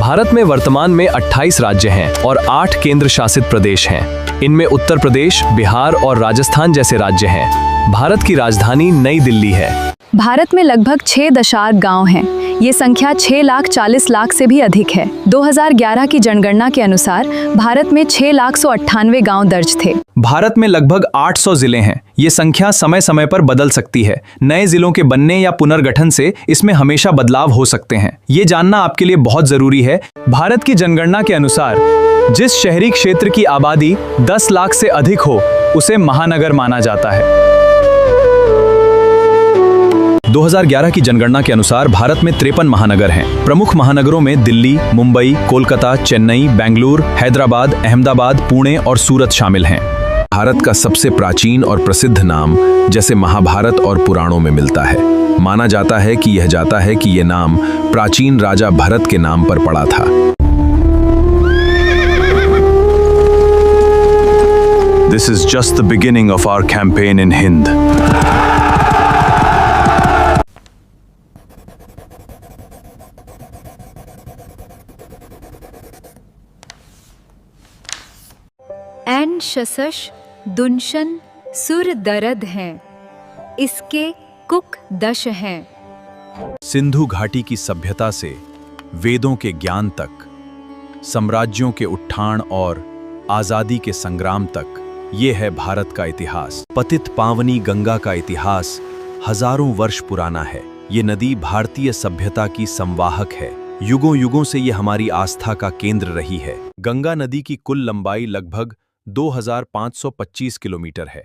भारत में वर्तमान में 28 राज्य हैं और 8 केंद्र शासित प्रदेश हैं। इनमें उत्तर प्रदेश, बिहार और राजस्थान जैसे राज्य हैं। भारत की राजधानी नई दिल्ली है। भारत में लगभग 6 गांव हैं। ये संख्या 6,40,00,000 से भी अधिक है। 2011 की जनगणना के अनुसार भारत में 6,98,000 गांव दर्ज थे। भारत में लगभग 800 जिले हैं। ये संख्या समय समय पर बदल सकती है। नए जिलों के बनने या पुनर्गठन से इसमें हमेशा बदलाव हो सकते हैं। ये जानना आपके लिए बहुत जरूरी है। भारत की जनगणना के अनुसार जिस शहरी क्षेत्र की आबादी 10 लाख से अधिक हो उसे महानगर माना जाता है। 2011 की जनगणना के अनुसार भारत में 53 महानगर हैं। प्रमुख महानगरों में दिल्ली, मुंबई, कोलकाता, चेन्नई, बेंगलुरु, हैदराबाद, अहमदाबाद, पुणे और सूरत शामिल हैं। भारत का सबसे प्राचीन और प्रसिद्ध नाम जैसे महाभारत और पुराणों में मिलता है। माना जाता है कि यह नाम प्राचीन राजा भरत के नाम पर पड़ा था। This is just the beginning of our campaign in Hind. एन शशश दुनशन सुर दरद हैं, इसके कुक दश हैं। सिंधु घाटी की सभ्यता से वेदों के ज्ञान तक, साम्राज्यों के उत्थान और आजादी के संग्राम तक, ये है भारत का इतिहास। पतित पावनी गंगा का इतिहास हजारों वर्ष पुराना है। ये नदी भारतीय सभ्यता की संवाहक है। युगों युगों से ये हमारी आस्था का केंद्र रही है। गंगा नदी की कुल लंबाई लगभग 2525 किलोमीटर है।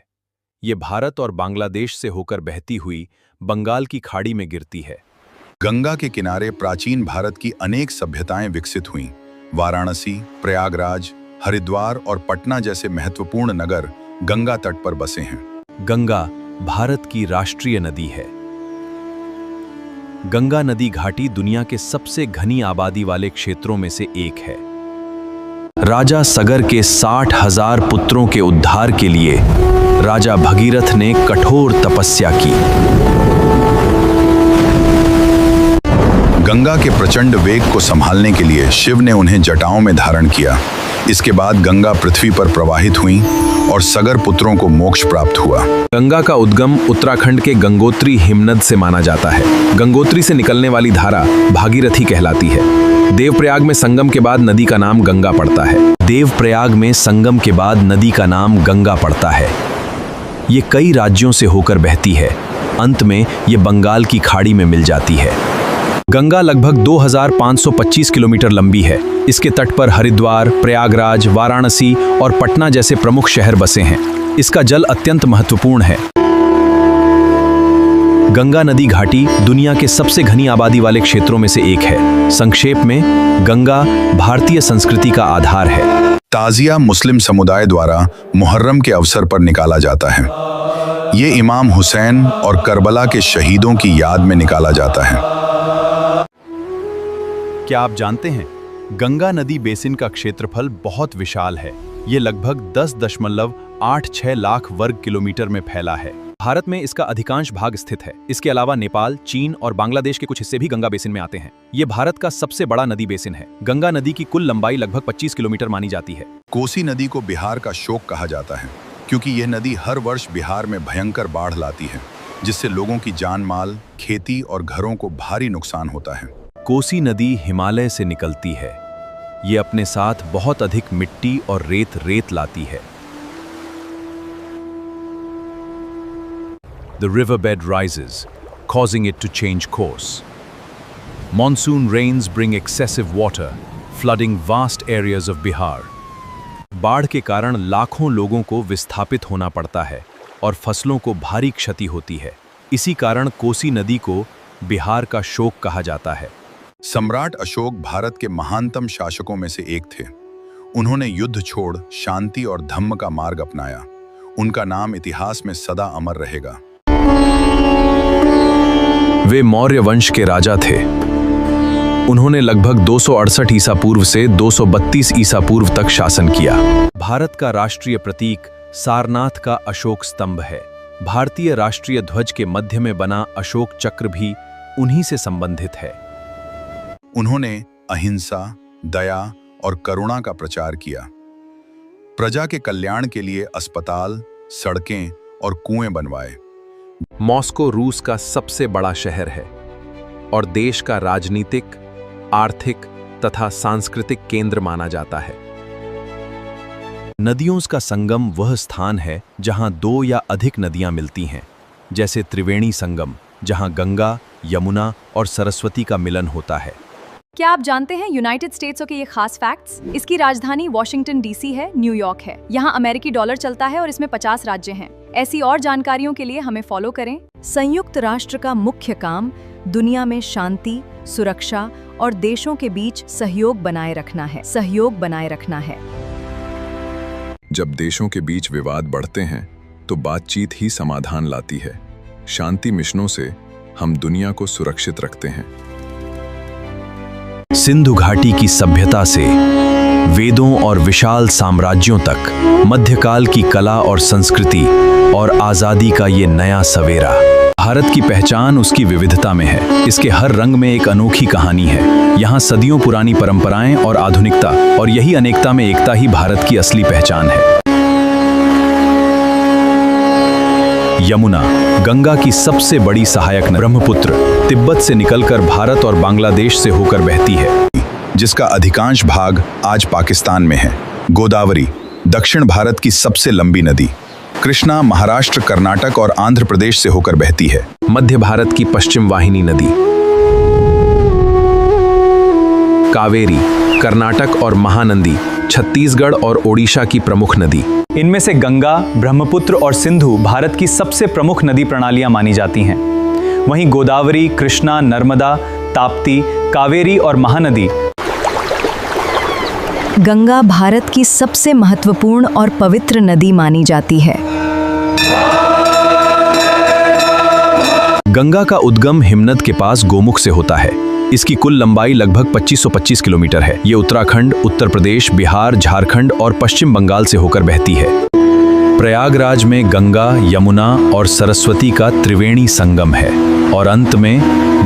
ये भारत और बांग्लादेश से होकर बहती हुई बंगाल की खाड़ी में गिरती है। गंगा के किनारे प्राचीन भारत की अनेक सभ्यताएं विकसित हुईं। वाराणसी, प्रयागराज, हरिद्वार और पटना जैसे महत्वपूर्ण नगर गंगा तट पर बसे हैं। गंगा भारत की राष्ट्रीय नदी है। गंगा नदी घाटी दुनिया के सबसे घनी आबादी वाले क्षेत्रों में से एक है। राजा सगर के 60,000 पुत्रों के उद्धार के लिए राजा भगीरथ ने कठोर तपस्या की। गंगा के प्रचंड वेग को संभालने के लिए शिव ने उन्हें जटाओं में धारण किया। इसके बाद गंगा पृथ्वी पर प्रवाहित हुई और सगर पुत्रों को मोक्ष प्राप्त हुआ। गंगा का उद्गम उत्तराखंड के गंगोत्री हिमनद से माना जाता है। गंगोत्री से निकलने वाली धारा भागीरथी कहलाती है। देवप्रयाग में संगम के बाद नदी का नाम गंगा पड़ता है। देवप्रयाग में संगम के बाद नदी का नाम गंगा पड़ता है। ये कई राज्यों से होकर बहती है। अंत में ये बंगाल की खाड़ी में मिल जाती है। गंगा लगभग 2525 किलोमीटर लंबी है। इसके तट पर हरिद्वार, प्रयागराज, वाराणसी और पटना जैसे प्रमुख शहर बसे हैं। इसका जल अत्यंत महत्वपूर्ण है। गंगा नदी घाटी दुनिया के सबसे घनी आबादी वाले क्षेत्रों में से एक है। संक्षेप में, गंगा भारतीय संस्कृति का आधार है। ताजिया मुस्लिम समुदाय द्वारा मुहर्रम के अवसर पर निकाला जाता है। ये इमाम हुसैन और करबला के शहीदों की याद में निकाला जाता है। क्या आप जानते हैं, गंगा नदी बेसिन का क्षेत्रफल बहुत विशाल है। ये लगभग 10.86 लाख वर्ग किलोमीटर में फैला है। भारत में इसका अधिकांश भाग स्थित है। इसके अलावा नेपाल, चीन और बांग्लादेश के कुछ हिस्से भी गंगा बेसिन में आते हैं। ये भारत का सबसे बड़ा नदी बेसिन है। गंगा नदी की कुल लंबाई लगभग 25 किलोमीटर मानी जाती है। कोसी नदी को बिहार का शोक कहा जाता है, क्योंकि यह नदी हर वर्ष बिहार में भयंकर बाढ़ लाती है, जिससे लोगों की जान माल, खेती और घरों को भारी नुकसान होता है। कोसी नदी हिमालय से निकलती है। ये अपने साथ बहुत अधिक मिट्टी और रेत लाती है। The riverbed rises, causing it to change course. Monsoon rains bring excessive water, flooding vast areas of Bihar. बाढ़ के कारण लाखों लोगों को विस्थापित होना पड़ता है और फसलों को भारी क्षति होती है। इसी कारण कोसी नदी को बिहार का शोक कहा जाता है। सम्राट अशोक भारत के महानतम शासकों में से एक थे। उन्होंने युद्ध छोड़ शांति और धम्म का मार्ग अपनाया। उनका नाम इतिहास में सदा अमर रहेगा। वे मौर्य वंश के राजा थे। उन्होंने लगभग 268 ईसा पूर्व से 232 ईसा पूर्व तक शासन किया। भारत का राष्ट्रीय प्रतीक सारनाथ का अशोक स्तंभ है। भारतीय राष्ट्रीय ध्वज के मध्य में बना अशोक चक्र भी उन्हीं से संबंधित है। उन्होंने अहिंसा, दया और करुणा का प्रचार किया। प्रजा के कल्याण के लिए अस्पताल, सड़कें और कुएं बनवाए। मॉस्को रूस का सबसे बड़ा शहर है और देश का राजनीतिक, आर्थिक तथा सांस्कृतिक केंद्र माना जाता है। नदियों का संगम वह स्थान है जहां दो या अधिक नदियां मिलती हैं, जैसे त्रिवेणी संगम, जहां गंगा, यमुना और सरस्वती का मिलन होता है। क्या आप जानते हैं यूनाइटेड स्टेट्स के ये खास फैक्ट्स? इसकी राजधानी वॉशिंगटन डीसी है, न्यूयॉर्क है। यहाँ अमेरिकी डॉलर चलता है और इसमें 50 राज्य हैं। ऐसी और जानकारियों के लिए हमें फॉलो करें। संयुक्त राष्ट्र का मुख्य काम दुनिया में शांति, सुरक्षा और देशों के बीच सहयोग बनाए रखना है। जब देशों के बीच विवाद बढ़ते हैं तो बातचीत ही समाधान लाती है। शांति मिशनों से हम दुनिया को सुरक्षित रखते हैं। सिंधु घाटी की सभ्यता से वेदों और विशाल साम्राज्यों तक, मध्यकाल की कला और संस्कृति और आजादी का ये नया सवेरा। भारत की पहचान उसकी विविधता में है। इसके हर रंग में एक अनोखी कहानी है। यहाँ सदियों पुरानी परंपराएं और आधुनिकता, और यही अनेकता में एकता ही भारत की असली पहचान है। यमुना, गंगा की सबसे बड़ी सहायक नदी, ब्रह्मपुत्र तिब्बत से निकलकर भारत और बांग्लादेश से होकर बहती है, जिसका अधिकांश भाग आज पाकिस्तान में है। गोदावरी, दक्षिण भारत की सबसे लंबी नदी। कृष्णा, महाराष्ट्र, कर्नाटक और आंध्र प्रदेश से होकर बहती है। मध्य भारत की पश्चिम वाहिनी नदी। कावेरी, कर्नाटक और महानंदी, छत्तीसगढ़ और ओडिशा की प्रमुख नदी। इनमें से गंगा, ब्रह्मपुत्र और सिंधु भारत की सबसे प्रमुख नदी प्रणालियां मानी जाती हैं। वहीं गोदावरी, कृष्णा, नर्मदा, ताप्ती, कावेरी और महानदी गंगा भारत की सबसे महत्वपूर्ण और पवित्र नदी मानी जाती है। गंगा का उद्गम हिमनद के पास गोमुख से होता है। इसकी कुल लंबाई लगभग 2525 किलोमीटर है। ये उत्तराखंड, उत्तर प्रदेश, बिहार, झारखंड और पश्चिम बंगाल से होकर बहती है। प्रयागराज में गंगा, यमुना और सरस्वती का त्रिवेणी संगम है और अंत में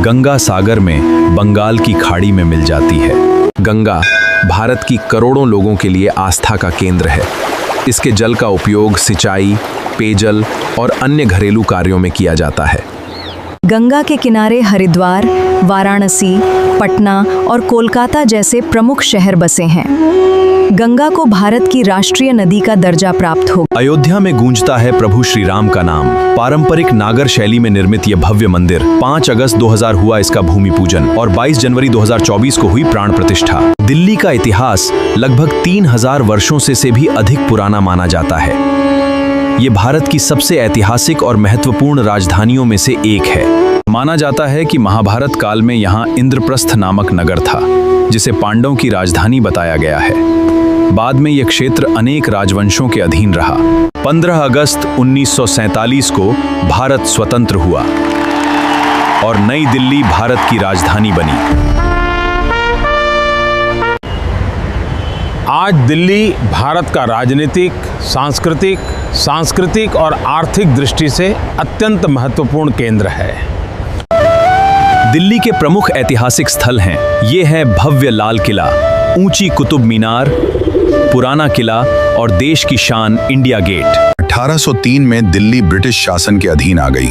गंगा सागर में बंगाल की खाड़ी में मिल जाती है। गंगा भारत की करोड़ों लोगों के लिए आस्था का केंद्र है। इसके जल का उपयोग सिंचाई, पेयजल और अन्य घरेलू कार्यों में किया जाता है। गंगा के किनारे हरिद्वार, वाराणसी, पटना और कोलकाता जैसे प्रमुख शहर बसे हैं। गंगा को भारत की राष्ट्रीय नदी का दर्जा प्राप्त हो। अयोध्या में गूंजता है प्रभु श्री राम का नाम। पारंपरिक नागर शैली में निर्मित यह भव्य मंदिर 5 अगस्त 2000 हुआ इसका भूमि पूजन और 22 जनवरी 2024 को हुई प्राण प्रतिष्ठा। दिल्ली का इतिहास लगभग 3000 वर्षों से भी अधिक पुराना माना जाता है। ये भारत की सबसे ऐतिहासिक और महत्वपूर्ण राजधानियों में से एक है। माना जाता है कि महाभारत काल में यहाँ इंद्रप्रस्थ नामक नगर था, जिसे पांडवों की राजधानी बताया गया है। बाद में यह क्षेत्र अनेक राजवंशों के अधीन रहा। 15 अगस्त 1947 को भारत स्वतंत्र हुआ और नई दिल्ली भारत की राजधानी बनी। आज दिल्ली भारत का राजनीतिक, सांस्कृतिक और आर्थिक दृष्टि से अत्यंत महत्वपूर्ण केंद्र है। दिल्ली के प्रमुख ऐतिहासिक स्थल हैं। ये है भव्य लाल किला, ऊंची कुतुब मीनार, पुराना किला और देश की शान इंडिया गेट। 1803 में दिल्ली ब्रिटिश शासन के अधीन आ गई।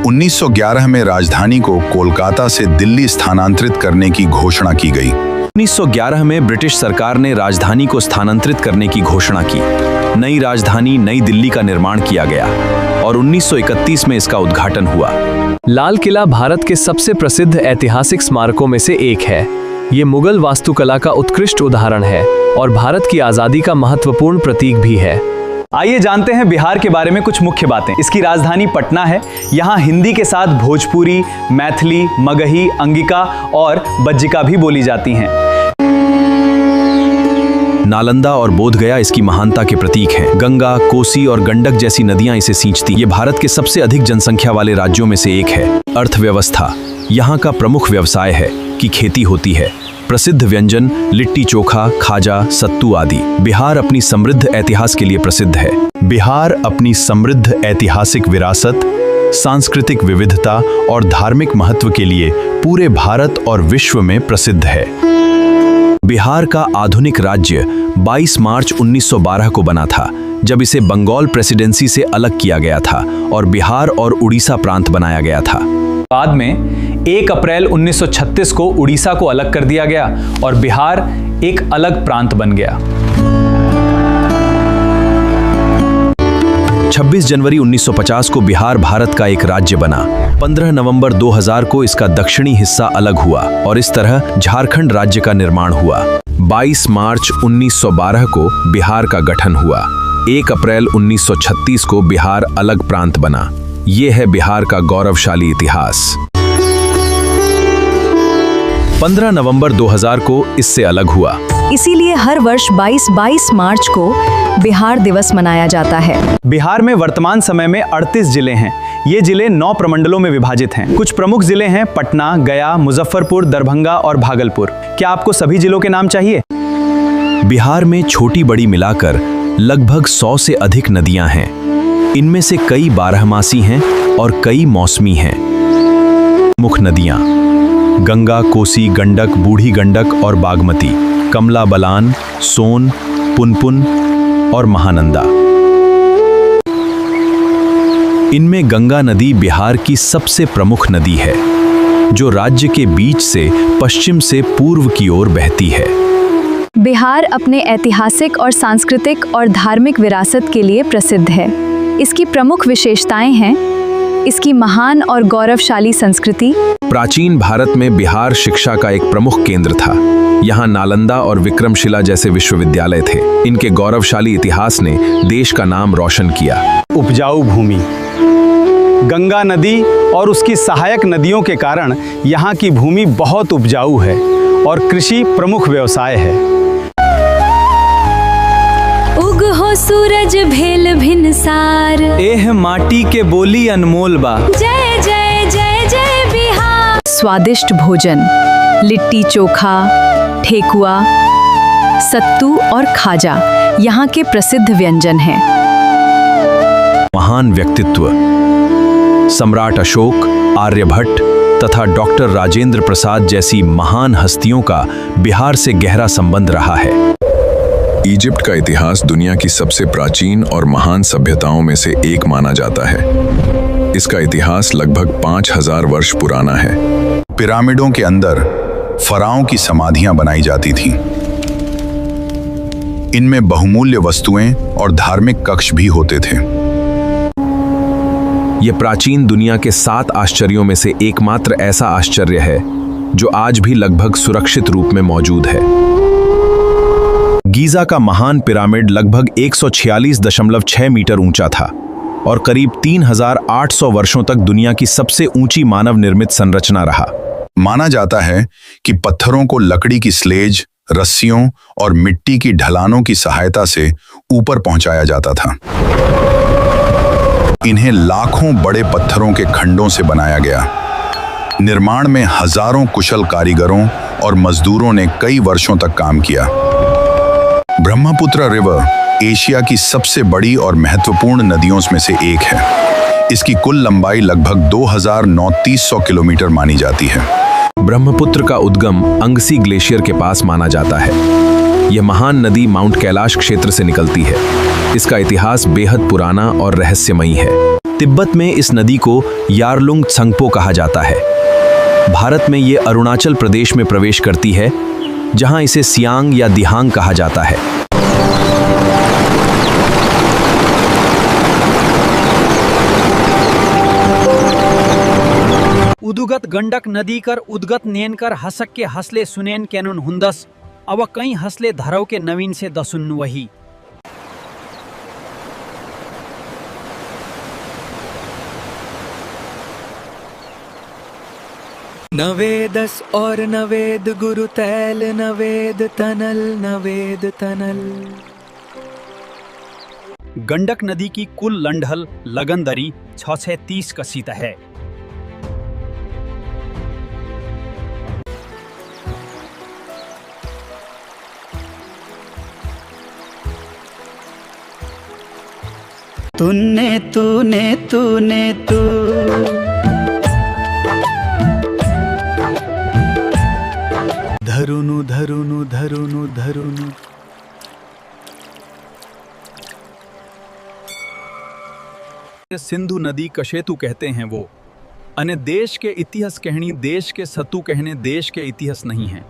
1911 में राजधानी को कोलकाता से दिल्ली स्थानांतरित करने की घोषणा की गई। 1911 में ब्रिटिश सरकार ने राजधानी को स्थानांतरित करने की घोषणा की। नई राजधानी नई दिल्ली का निर्माण किया गया और 1931 में इसका उद्घाटन हुआ। लाल किला भारत के सबसे प्रसिद्ध ऐतिहासिक स्मारकों में से एक है। ये मुगल वास्तुकला का उत्कृष्ट उदाहरण है और भारत की आज़ादी का महत्वपूर्ण प्रतीक भी है। आइए जानते हैं बिहार के बारे में कुछ मुख्य बातें। इसकी राजधानी पटना है। यहाँ हिंदी के साथ भोजपुरी, मैथिली, मगही, अंगिका और बज्जिका भी बोली जाती हैं। नालंदा और बोधगया इसकी महानता के प्रतीक हैं। गंगा, कोसी और गंडक जैसी नदियां इसे सींचती। ये भारत के सबसे अधिक जनसंख्या वाले राज्यों में से एक है। अर्थव्यवस्था, यहाँ का प्रमुख व्यवसाय है कि खेती होती है। प्रसिद्ध व्यंजन लिट्टी चोखा, खाजा, सत्तू आदि। बिहार अपनी समृद्ध इतिहास के लिए प्रसिद्ध है। बिहार अपनी समृद्ध ऐतिहासिक विरासत, सांस्कृतिक विविधता और धार्मिक महत्व के लिए पूरे भारत और विश्व में प्रसिद्ध है। बिहार का आधुनिक राज्य 22 मार्च 1912 को बना था, जब इसे बंगाल प्रेसिडेंसी से अलग किया गया था और बिहार और उड़ीसा प्रांत बनाया गया था। बाद में 1 अप्रैल 1936 को उड़ीसा को अलग कर दिया गया और बिहार एक अलग प्रांत बन गया। 26 जनवरी 1950 को बिहार भारत का एक राज्य बना। 15 नवंबर 2000 को इसका दक्षिणी हिस्सा अलग हुआ और इस तरह झारखंड राज्य का निर्माण हुआ। 22 मार्च 1912 को बिहार का गठन हुआ। 1 अप्रैल 1936 को बिहार अलग प्रांत बना। ये है बिहार का गौरवशाली इतिहास। 15 नवंबर 2000 को इससे अलग हुआ। इसीलिए हर वर्ष 22 मार्च को बिहार दिवस मनाया जाता है। बिहार में वर्तमान समय में 38 जिले हैं। ये जिले 9 प्रमंडलों में विभाजित हैं। कुछ प्रमुख जिले हैं पटना, गया, मुजफ्फरपुर, दरभंगा और भागलपुर। क्या आपको सभी जिलों के नाम चाहिए? बिहार में छोटी बड़ी मिलाकर लगभग 100 से अधिक नदियां हैं। इनमें से कई बारहमासी हैं और कई मौसमी हैं। मुख्य नदियां गंगा, कोसी, गंडक, बूढ़ी गंडक और बागमती, कमला बलान, सोन, पुनपुन और महानंदा। इनमें गंगा नदी बिहार की सबसे प्रमुख नदी है, जो राज्य के बीच से पश्चिम से पूर्व की ओर बहती है। बिहार अपने ऐतिहासिक और सांस्कृतिक और धार्मिक विरासत के लिए प्रसिद्ध है। इसकी प्रमुख विशेषताएं हैं इसकी महान और गौरवशाली संस्कृति। प्राचीन भारत में बिहार शिक्षा का एक प्रमुख केंद्र था। यहाँ नालंदा और विक्रमशिला जैसे विश्वविद्यालय थे। इनके गौरवशाली इतिहास ने देश का नाम रोशन किया। उपजाऊ भूमि, गंगा नदी और उसकी सहायक नदियों के कारण यहाँ की भूमि बहुत उपजाऊ है और कृषि प्रमुख व्यवसाय है। उग हो सूरज भेल भिनसार, एह माटी के बोली अनमोल बा। जय जय जय जय बिहार। स्वादिष्ट भोजन, लिट्टी चोखा, ठेकुआ, सत्तू और खाजा यहाँ के प्रसिद्ध व्यंजन हैं। महान व्यक्तित्व सम्राट अशोक, आर्यभट्ट तथा डॉक्टर राजेंद्र प्रसाद जैसी महान हस्तियों का बिहार से गहरा संबंध रहा है। इजिप्ट का इतिहास दुनिया की सबसे प्राचीन और महान सभ्यताओं में से एक माना जाता है। इसका इतिहास लगभग 5000 वर्ष पुराना है। पिरामिडों के अंदर फराओं की समाधियां बनाई जाती थीं। इनमें बहुमूल्य वस्तुएं और धार्मिक कक्ष भी होते थे। यह प्राचीन दुनिया के 7 आश्चर्यों में से एकमात्र ऐसा आश्चर्य है जो आज भी लगभग सुरक्षित रूप में मौजूद है। गीजा का महान पिरामिड लगभग 146.6 मीटर ऊंचा था और करीब 3800 वर्षों तक दुनिया की सबसे ऊंची मानव निर्मित संरचना रहा। माना जाता है कि पत्थरों को लकड़ी की स्लेज, रस्सियों और मिट्टी की ढलानों की सहायता से ऊपर पहुंचाया जाता था। इन्हें लाखों बड़े पत्थरों के खंडों से बनाया गया। निर्माण में हजारों कुशल कारीगरों और मजदूरों ने कई वर्षों तक काम किया। ब्रह्मपुत्र रिवर एशिया की सबसे बड़ी और महत्वपूर्ण नदियों में से एक है। इसकी कुल लंबाई लगभग 2900 किलोमीटर मानी जाती है। ब्रह्मपुत्र का उद्गम अंगसी ग्लेशियर के पास माना जाता है। यह महान नदी माउंट कैलाश क्षेत्र से निकलती है। इसका इतिहास बेहद पुराना और रहस्यमयी है। तिब्बत में इस नदी को यारलुंग त्संगपो कहा जाता है। भारत में ये अरुणाचल प्रदेश में प्रवेश करती है, जहां इसे सियांग या दिहांग कहा जाता है। उदुगत गंडक नदी कर उद्गत नेन कर हसक के हसले सुनेन कैनुन हुंदस अब कई हसले धरव के नवीन से दसुन वही। नवेदस और नवेद गुरु तैल नवेद तनल। गंडक नदी की कुल लंढल लगनदरी 630 कसीत है। तूने धरुनु धरुनु धरुनु धरुनु। सिंधु नदी कशेतु कहते हैं वो अने देश के इतिहास कहनी देश के सतु कहने देश के इतिहास नहीं है।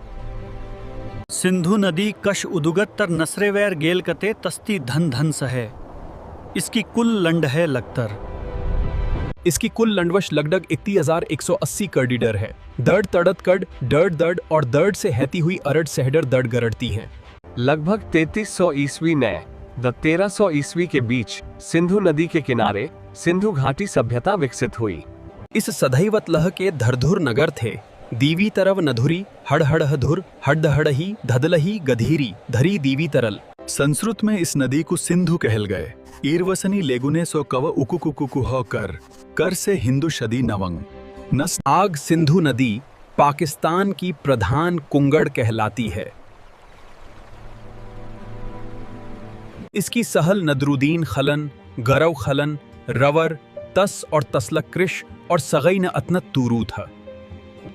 सिंधु नदी कश उदुगत तर नसरेवैर गेल कते तस्ती धन धन सहे। इसकी कुल लंड है लगतर। इसकी कुल लंडवश लगभग 31,180 किलोमीटर है। दर्द तड़त कड दर्द दर्द और दर्द से हैती हुई अरड सहडर दर्द गरड़ती है। लगभग 3300 ईस्वी ने 1300 ईस्वी के बीच सिंधु नदी के किनारे सिंधु घाटी सभ्यता विकसित हुई। इस सदैवत लह के धरधुर नगर थे। दीवी तरव नधुरी हड़हड़हधुर हड़दहड़ही धदलही गधीरी धरी दीवी तरल। संस्कृत में इस नदी को सिंधु कहल गए। ईरवसनी लेगुने सो कव उकुकुकुकु हो कर से हिंदू शदी नवंग नस। आग सिंधु नदी पाकिस्तान की प्रधान कुंगड़ कहलाती है। इसकी सहल नदरुद्दीन खलन गरव खलन रवर तस और तसलक कृश और सगई न अतनत तूरू था।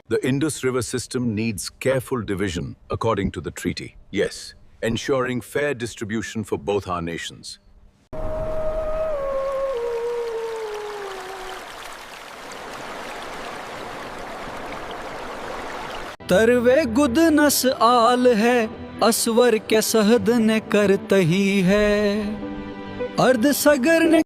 The Indus River system needs careful division according to the treaty. Yes, ensuring fair distribution for both our nations. तरवे गुद नस आल है असवर के सहद ने करतही है अर्ध सगर ने।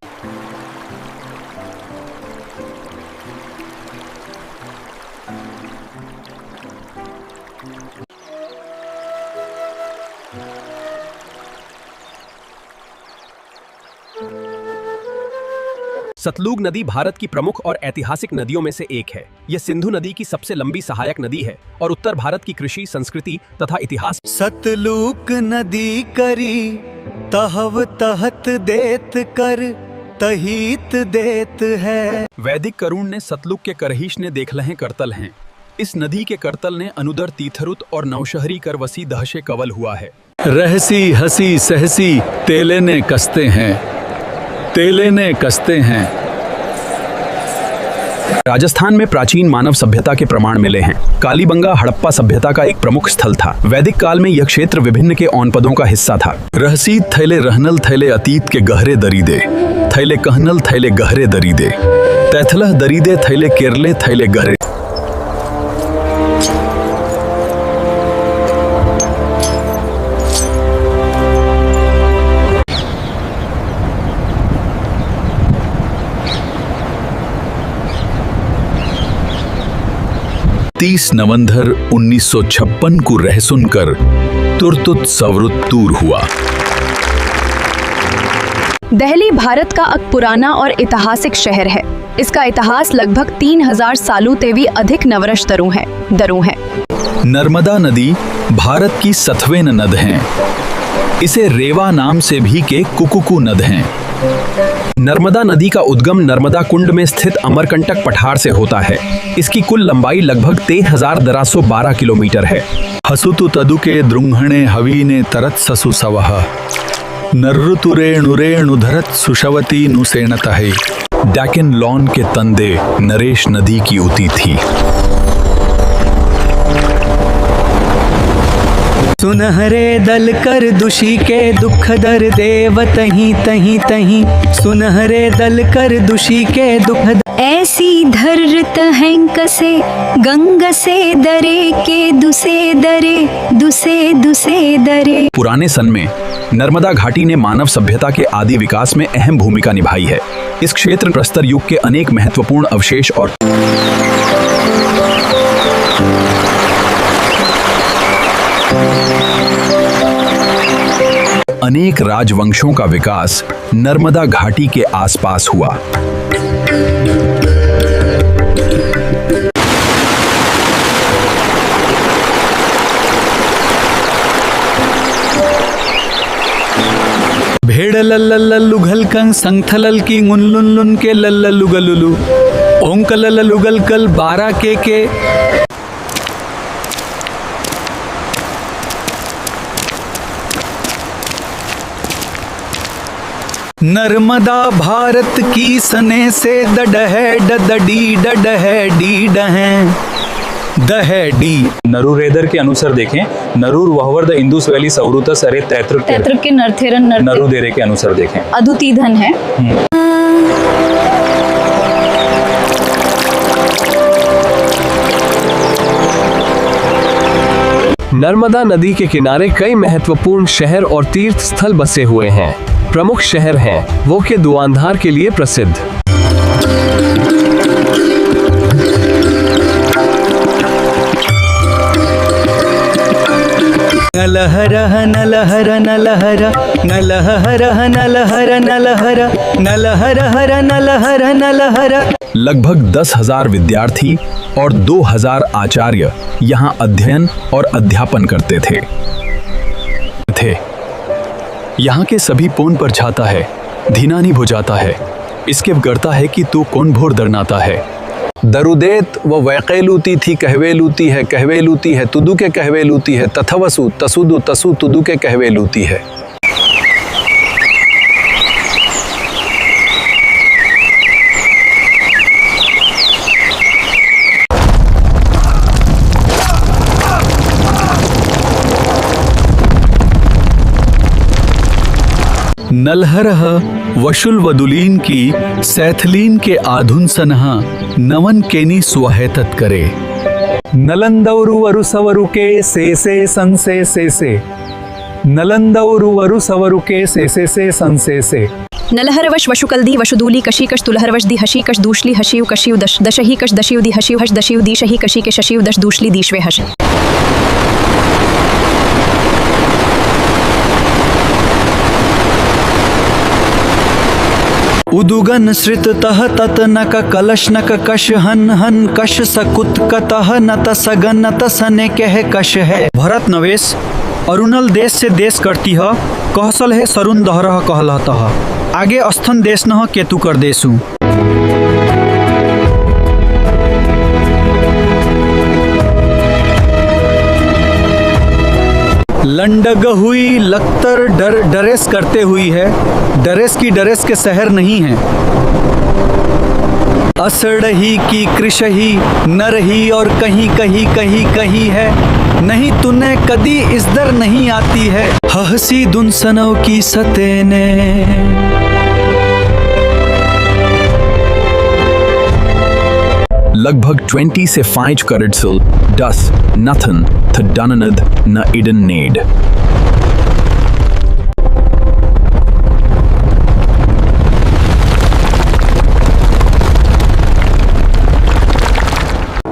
सतलुज नदी भारत की प्रमुख और ऐतिहासिक नदियों में से एक है। यह सिंधु नदी की सबसे लंबी सहायक नदी है और उत्तर भारत की कृषि संस्कृति तथा इतिहास। सतलुज नदी करी तहव तहत देत कर तहीत देत है। वैदिक करुण ने सतलुज के करहीश ने देखलहें करतल हैं। इस नदी के करतल ने अनुदर तीथरुत और नौशहरी कर वसी दहशे कवल हुआ है। रहसी हसी सहसी तेले ने कसते हैं तेले ने कसते हैं। राजस्थान में प्राचीन मानव सभ्यता के प्रमाण मिले हैं। कालीबंगा हड़प्पा सभ्यता का एक प्रमुख स्थल था। वैदिक काल में यह क्षेत्र विभिन्न के औनपदों का हिस्सा था। रहसीत थैले रहनल थैले अतीत के गहरे दरीदे थैले कहनल थैले गहरे दरीदे तैथलह दरीदे थैले केरले थैले गहरे। नवंबर 1956 को रह सुनकर तुर्तुत सवरुत तूर हुआ। दिल्ली भारत का एक पुराना और ऐतिहासिक शहर है। इसका इतिहास लगभग 3000 सालों से भी अधिक नवरश दरों है। नर्मदा नदी भारत की 7वें नद है। इसे रेवा नाम से भी के कुकुकु नद हैं। नर्मदा नदी का उद्गम नर्मदा कुंड में स्थित अमरकंटक पठार से होता है। इसकी कुल लंबाई लगभग 13,212 किलोमीटर है। हसुतु तदुके द्रुंघणे हवीने तरत ससु सवह नर्रुतुरेणुरेणु धरत सुशवती नुसेनतहे। डैकन लॉन के तंदे नरेश नदी की उती थी। सुनहरे दल कर दुषी के दुख दर देव तहीं तहीं तहीं सुनहरे दल कर दुषी के दुख। ऐसी धरत हैं कसे गंग से दरे के दुसे दरे। पुराने सन में नर्मदा घाटी ने मानव सभ्यता के आदि विकास में अहम भूमिका निभाई है। इस क्षेत्र प्रस्तर युग के अनेक महत्वपूर्ण अवशेष और अनेक राजवंशों का विकास नर्मदा घाटी के आसपास हुआ। भेड़ लल्लुघल कंग संगथलल की गुनलुन के लल्लुगलुलु ओंक लल्लुगल कल 12 के नर्मदा भारत की सने से डडह डडी डडह डी डहें द है डी। नरूरेदर के अनुसार देखें, नरूर वहवर द इंदुस वैली सौरुतस अरे तैत्र के नरथेरन नरुदेरे के अनुसार देखें। अदुति धन है। नर्मदा नदी के किनारे कई महत्वपूर्ण शहर और तीर्थ स्थल बसे हुए हैं। प्रमुख शहर हैं वो के दुआंधार के लिए प्रसिद्ध। नलहर नलहर नलहर नलहर नलहर नलहर नलहर हर नलहर नलहर। लगभग 10,000 विद्यार्थी और 2,000 आचार्य यहाँ अध्ययन और अध्यापन करते थे। यहाँ के सभी पोन पर छाता है, धीनानी भो जाता है, इसके करता है कि तू कौन भोर दरनाता है। दरुदेत व वैकेलूती थी कहवेलूती है तुदु के कहवेलूती है तथवसु तसुदु तसु तुदु के कहवेलूती है। नलहरह वशुल वदुलीन की सैथलीन के आधुन सनहा नवन केनी स्वहेतत करे। नलंदौरु वरुसवरु के से संसे से नलंदौरु वरुसवरु के से संसे से। नलहरवश वशुकल्दी वशुदूली कशीकश तुलहरवश दी हशीकश दूशली हशीव कशीव दशही कश दशीव दी हशीव हश दशीव दी शही कशी के शशीव दश दूशली दीशवे हश। उदुगन श्रित तह तत नक कलश नक कश हन हन कश सकुत कतह नत सगन नत सने कह कश है। भरत नवेश अरुणल देश से देश करती है, कहसल है सरुण दहरह कहलतः। आगे अस्थन देश न केतु कर देसु। लंडग हुई लख्तर डरेस करते हुई है, डरेस की डरेस के शहर नहीं है। असड़ही की कृषही नरही और कहीं कहीं कहीं कहीं है, नहीं तूने कदी इस दर नहीं आती है। हसी दुनसनों की सतेने लगभग 20 से 5 करेट्सल डस नथन थ डननद न इडन नेड।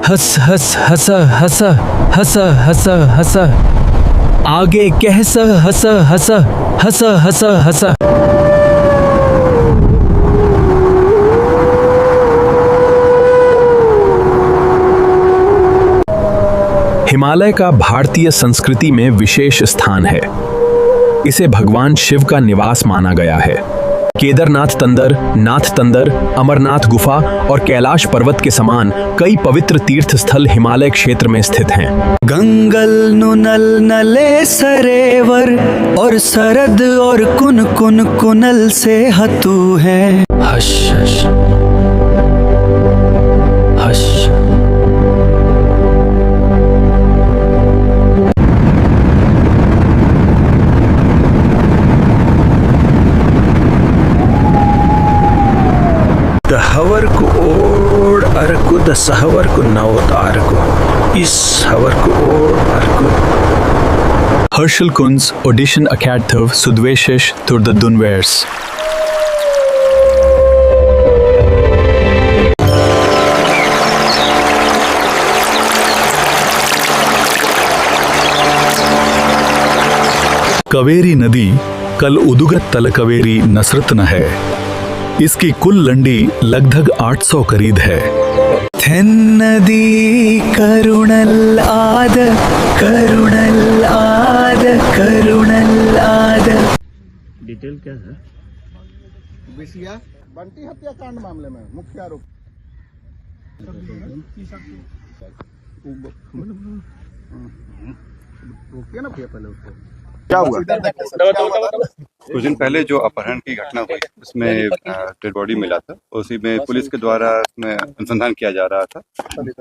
हस हस हस हस हस हस हस आगे कहस हस हस हस हस हस। हिमालय का भारतीय संस्कृति में विशेष स्थान है। इसे भगवान शिव का निवास माना गया है। केदारनाथ तंदर, नाथ तंदर, अमरनाथ गुफा और कैलाश पर्वत के समान कई पवित्र तीर्थ स्थल हिमालय क्षेत्र में स्थित हैं। गंगल नुनल नले सरेवर और सरद और कुन कुन कुनल से हतु है। Hush hush hush. हवर को ओढ़ अरकु द सहवर को नवत आरको इस हवर को ओढ़ Araku. Herschel Kunz Audition Akadtov Sudveshish tur the Dunvers. Kaveri नदी कल उदुगत तल कवेरी नसरत न है। इसकी कुल लंडी लगभग 800 करीब है। थेन नदी करुणल आद करुणल आद करुणल आद। डिटेल क्या है? बिसिया बंटी हत्याकांड मामले में मुख्य आरोप रोकिए ना भैया पहले उसको। क्या हुआ? कुछ दिन पहले जो अपहरण की घटना हुई उसमें डेड बॉडी मिला था, उसी में पुलिस के द्वारा उसमें अनुसंधान किया जा रहा था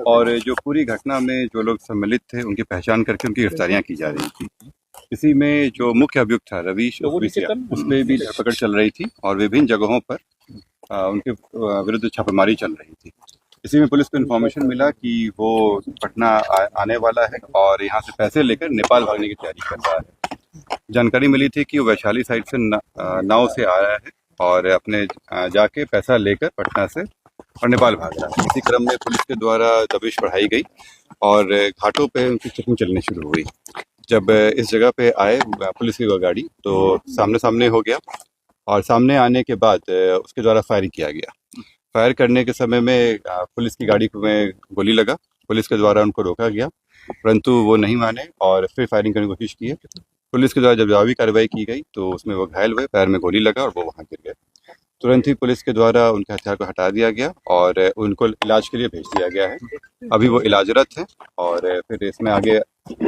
और जो पूरी घटना में जो लोग सम्मिलित थे उनकी पहचान करके उनकी गिरफ्तारियां की जा रही थी। इसी में जो मुख्य अभियुक्त था रवीश उर्बिसिया, उस पर भी धरपकड़ चल रही थी और विभिन्न जगहों पर उनके विरुद्ध छापेमारी चल रही थी। इसी में पुलिस को इन्फॉर्मेशन मिला कि वो पटना आने वाला है और यहाँ से पैसे लेकर नेपाल भागने की तैयारी कर रहा है। जानकारी मिली थी कि वो वैशाली साइड से नाव से आ रहा है और अपने जाके पैसा लेकर पटना से और नेपाल भाग रहा है। इसी क्रम में पुलिस के द्वारा दबिश बढ़ाई गई और घाटों पे उनकी चेकिंग चलनी शुरू हुई। जब इस जगह पे आए पुलिस की गाड़ी तो सामने सामने हो गया और सामने आने के बाद उसके द्वारा फायरिंग किया गया। फायर करने के समय में पुलिस की गाड़ी में गोली लगा। पुलिस के द्वारा उनको रोका गया परंतु वो नहीं माने और फिर फायरिंग करने की कोशिश की। पुलिस के द्वारा जब जवाबी कार्रवाई की गई तो उसमें वो घायल हुए, पैर में गोली लगा और वो वहाँ गिर गए। तुरंत ही पुलिस के द्वारा उनके हथियार को हटा दिया गया और उनको इलाज के लिए भेज दिया गया है। अभी वो इलाजरत है और फिर इसमें आगे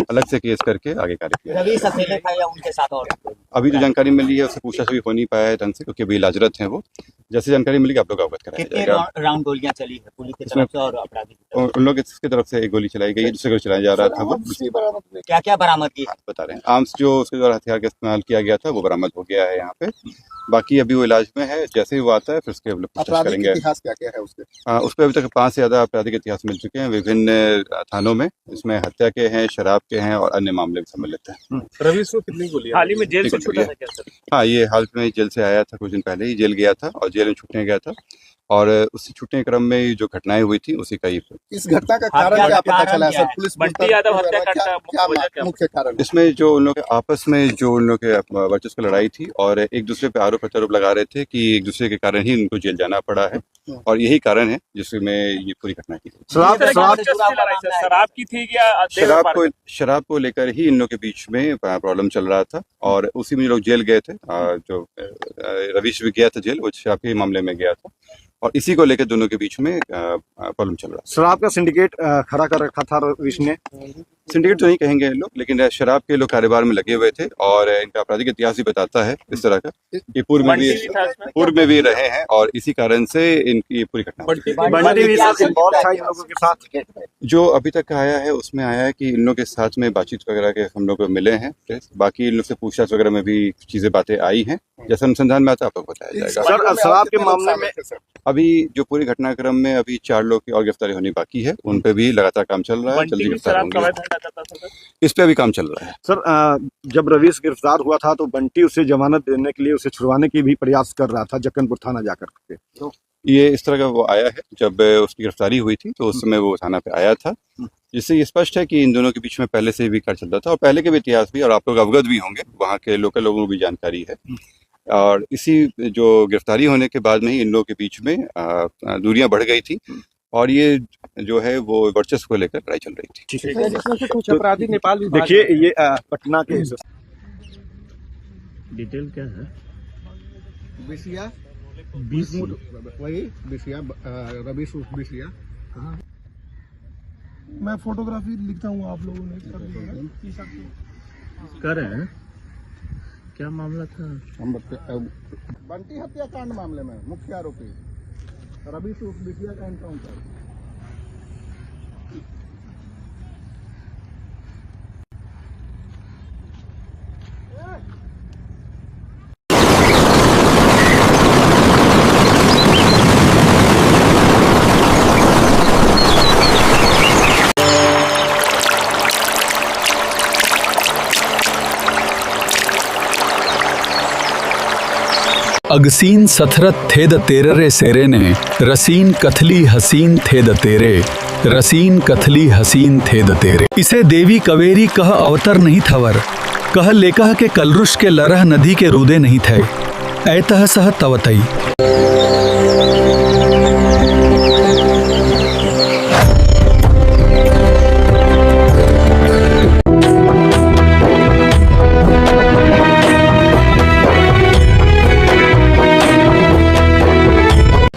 अलग से केस करके आगे कार्य किया। रवि अकेले था या उनके साथ और? अभी जो जानकारी मिली है उससे पूछताछ भी हो नहीं पाया है ढंग से क्योंकि अभी इलाजरत हैं वो। जैसे जानकारी मिलेगी आप लोग अवगत कराया जाएगा। कितने राउंड गोलियां चली है पुलिस की तरफ से और अपराधी की तरफ? उन लोग की तरफ से एक गोली चलाई गई, दूसरे को चलाया जा रहा था। वो क्या क्या बरामद की बता रहे हैं। आर्म्स जो उसके द्वारा हथियार का इस्तेमाल किया गया था वो बरामद हो गया है यहाँ पे। बाकी अभी वो इलाज में है, जैसे ही वो आता है फिर उसके पूछताछ करेंगे। इतिहास क्या क्या है उसके? उस पर अभी तक 5 से ज्यादा आपराधिक इतिहास मिल चुके हैं विभिन्न थानों में। इसमें हत्या के हैं, शराब के हैं और अन्य मामले भी सम्मिलित हैं। रवीश को कितनी गोली हाल ही में जेल से छूटा था क्या सर? हाँ, ये हाल में जेल से आया था, कुछ दिन पहले ही जेल गया था और जेल में छूटने गया था और उससे छूटने क्रम में जो घटनाएं हुई थी उसी का ही। इस घटना का कारण क्या पता चला सर? पुलिस बंटी यादव हत्याकांड क्या मुख्य कारण? इसमें जो उन लोग के आपस में जो उन लोग के वर्चस्व लड़ाई थी और एक दूसरे पे आरोप प्रत्यारोप लगा रहे थे कि एक दूसरे के कारण ही उनको जेल जाना पड़ा है और यही कारण है जिसमें ये पूरी घटना की। शराब की थी या शराब को लेकर ही इन लोग के बीच में प्रॉब्लम चल रहा था और उसी में लोग जेल गए थे। जो रवीश भी गया था जेल, वो शराब के मामले में गया था और इसी को लेकर दोनों के बीच में प्रॉब्लम चल रहा। शराब का सिंडिकेट खड़ा कर रखा था रवीश ने। सिंडिकेट तो नहीं कहेंगे लोग, लेकिन शराब के लोग कारोबार में लगे हुए थे और इनका आपराधिक इतिहास भी बताता है इस तरह का कि पूर्व में भी रहे हैं और इसी कारण से इनकी पूरी घटना। जो अभी तक आया है उसमें आया है कि इन लोग के साथ में बातचीत वगैरह के हम लोग मिले हैं। बाकी इन लोग से पूछताछ वगैरह में भी चीजें बातें आई हैं, जैसे अनुसंधान में आता है आप लोग बताया जाएगा। सर, शराब के मामले में अभी जो पूरी घटनाक्रम में अभी 4 लोग की और गिरफ्तारी होनी बाकी है, उन पे भी लगातार काम चल रहा है। जल्दी गिरफ्तार होंगे, इस पे भी काम चल रहा है। सर, जब रवीश गिरफ्तार हुआ था तो बंटी उसे जमानत देने के लिए उसे छुड़वाने की भी प्रयास कर रहा था जक्कनपुर थाना जाकर के। तो ये इस तरह का वो आया है, जब उसकी गिरफ्तारी हुई थी तो उस समय वो थाना पे आया था, जिससे ये स्पष्ट है कि इन दोनों के बीच में पहले से भी कार्य चलता था और पहले के भी इतिहास भी और आप लोग अवगत भी होंगे, वहाँ के लोकल लोगों को भी जानकारी है। और इसी जो गिरफ्तारी होने के बाद में ही इन लोगों के बीच में दूरियां बढ़ गई थी और ये जो है वो वर्चस्व को लेकर लड़ाई चल रही थी। कुछ अपराधी नेपाल भी देखिए, ये पटना के डिटेल क्या है? बिसिया वही बिसिया रवीश बिसिया। मैं फोटोग्राफी लिखता हूँ, आप लोगों ने कर रहे हैं क्या मामला था? हम बंटी हत्याकांड मामले में मुख्य आरोपी रवीश बिसिया का एनकाउंटर। अगसीन सथरत थे द तेररे सेरे ने रसीन कथली हसीन थे द तेरे रसीन कथली हसीन थे द तेरे। इसे देवी कवेरी कह अवतर नहीं थवर कह लेकह के कलरुष के लरह नदी के रूदे नहीं थे ऐतह सह तवतई।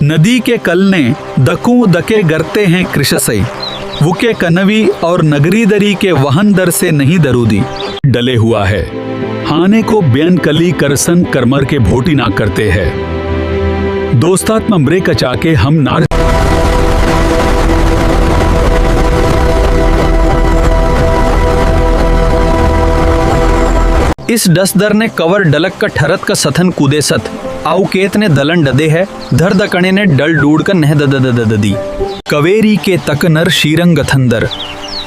नदी के कलने दकू दके गरते हैं कृषसई वुके कनवी और नगरी दरी के वहन दर से नहीं दरूदी। डले हुआ है। हाने को ब्यन कली करसन करमर के भोटी ना करते हैं। दोस्तात्म मृ कचा के हम नार इस डस दर ने कवर डलक का ठरत का सथन कूदे सत आउकेत ने दलन डदे है धर दकणे ने डल डूड का नह ददी कवेरी के तक नर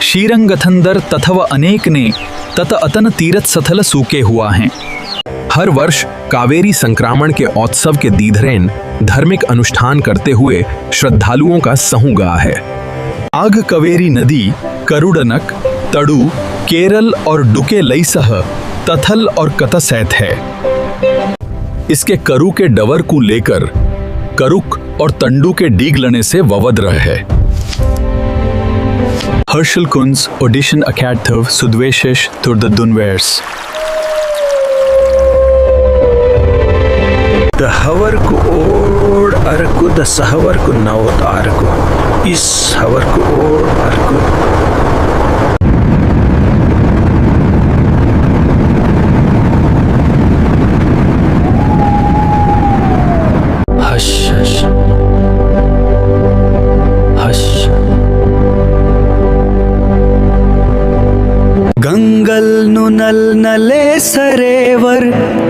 शीरंगथंदर तथव अनेक ने तत अतन तीरथ सथल सूके हुआ हैं। हर वर्ष कावेरी संक्रामण के उत्सव के दीधरेन धार्मिक अनुष्ठान करते हुए श्रद्धालुओं का सहूगा है। आग कवेरी नदी करुड़नक तड़ु केरल और डुके लईसह तथल और कतसैत है। इसके करु के डवर को लेकर करुक और तंडू के डीगलने से ववद रह है। हर्षल कुंज ऑडिशन अकैडथव सुद्वेशेश तुर्द दुनवेर्स द हवर को ओड़ अरकु द सहवर को नवत आरकु इस हवर को ओड़ अरकु गंगल नुनल नले सरेवर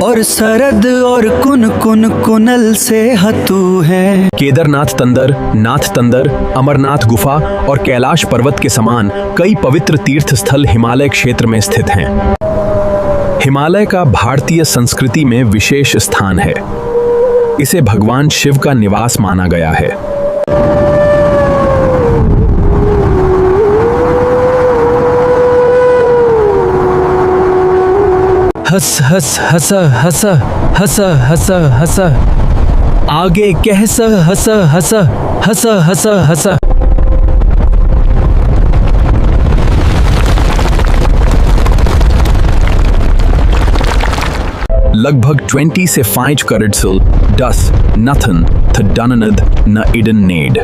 और सरद और कुन कुन कुनल से हतू है। केदारनाथ तंदर, नाथ तंदर, अमरनाथ गुफा और कैलाश पर्वत के समान कई पवित्र तीर्थ स्थल हिमालय क्षेत्र में स्थित हैं। हिमालय का भारतीय संस्कृति में विशेष स्थान है। इसे भगवान शिव का निवास माना गया है। हस हस हस हस हस हस हस आगे कहस हस हस हस हस हस लगभग 20 से 5 करेडसल डस नथन थ डननद न इडन नेड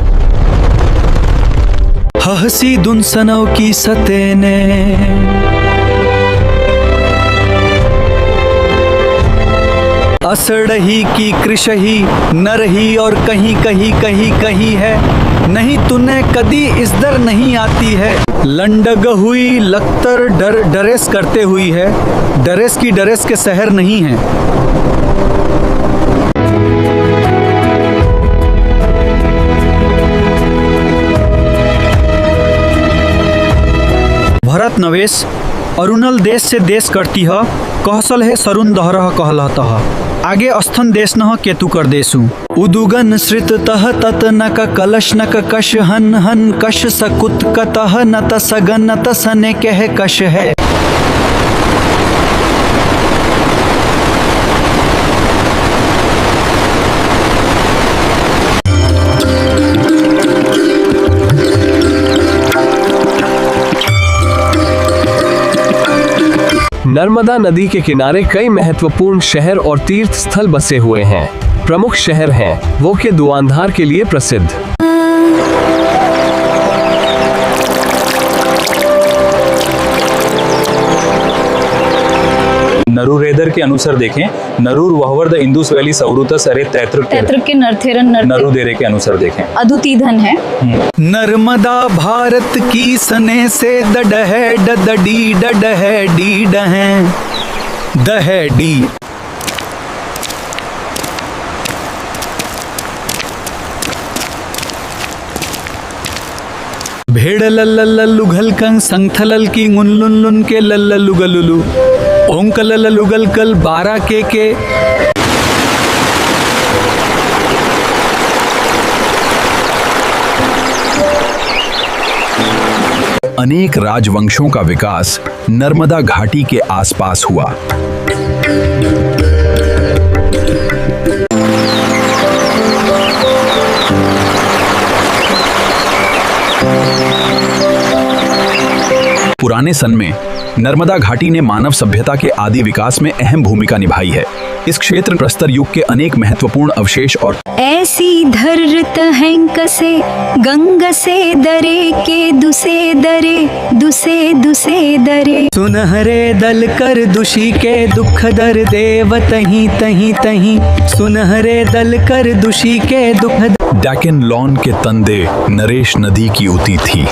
हसी दुनसनों की सतेने असड़ही की कृषही नरही और कहीं कहीं कहीं कहीं है नहीं तूने कदी इस दर नहीं आती है। लंडग हुई लख्तर डरेस करते हुई है डरेस की डरेस के शहर नहीं है। भरत नवेश अरुणल देश से देश करती है कहसल है सरुण दहरह कहलतः आगे अस्थन देश न केतु कर देसु उदुगन श्रित तह तत नक कलश नक कश हन हन कश सकुत कतः नत सगन नत सने कह कश है। नर्मदा नदी के किनारे कई महत्वपूर्ण शहर और तीर्थ स्थल बसे हुए हैं। प्रमुख शहर हैं वो के दुआंधार के लिए प्रसिद्ध नरूरेदर के अनुसार देखें नरूर वहवर द इंदुस वैली सौरुत सरे तैत्र के नरथेरन नरूदेरे के अनुसार देखें अदुतीधन है। नर्मदा भारत की सने से दडह डडी डडह डी डह दह डी भेड़ लल्लुघल कंग संगथलल की गुनलुन लुन के लल्लुगलुलु ओंकल लुगल कल 12 के अनेक राजवंशों का विकास नर्मदा घाटी के आसपास हुआ। पुराने सन में नर्मदा घाटी ने मानव सभ्यता के आदि विकास में अहम भूमिका निभाई है। इस क्षेत्र प्रस्तर युग के अनेक महत्वपूर्ण अवशेष और ऐसी धरत हैं कसे गंग से दरे के दुसे दरे सुनहरे दल कर दुषी के दुख दर देव तहीं तहीं तहीं सुनहरे दल कर दुषी के दुख डैकन लॉन के तंदे नरेश नदी की उती थी।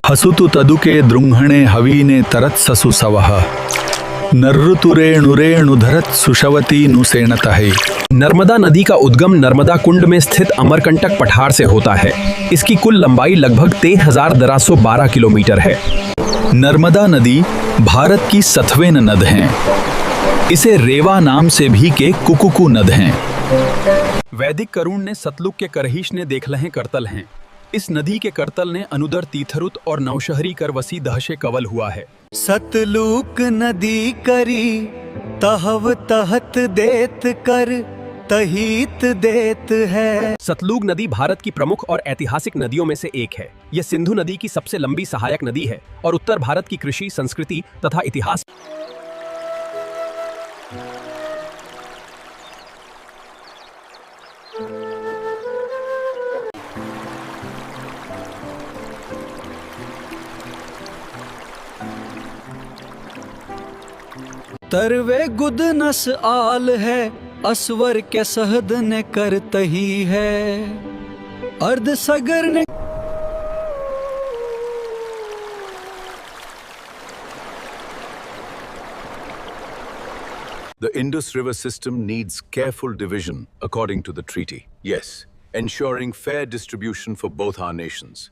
हसुतु तदुके द्रुंहणे हवीने तरत ससु सवह नर्रुतुरेणुरेणुधरत सुशवती नुसेनतहि। नर्मदा नदी का उद्गम नर्मदा कुंड में स्थित अमरकंटक पठार से होता है। इसकी कुल लंबाई लगभग 13,212 किलोमीटर है। नर्मदा नदी भारत की 7वें नद हैं। इसे रेवा नाम से भी के कुकुकु नद हैं। वैदिक करुण ने सतलुज के करहिश ने देखलहें करतल हैं। इस नदी के करतल ने अनुदर तीथरुत और नवशहरी कर वसी दहशे कवल हुआ है। सतलुक नदी करी तहव तहत देत कर तहित देत है। सतलुज नदी भारत की प्रमुख और ऐतिहासिक नदियों में से एक है। यह सिंधु नदी की सबसे लंबी सहायक नदी है और उत्तर भारत की कृषि, संस्कृति तथा इतिहास तरवे गुदनस आल है असवर के सहद ने करतही है अर्ध सगर ने। The Indus River system needs careful division according to the treaty. Yes, ensuring fair distribution for both our nations.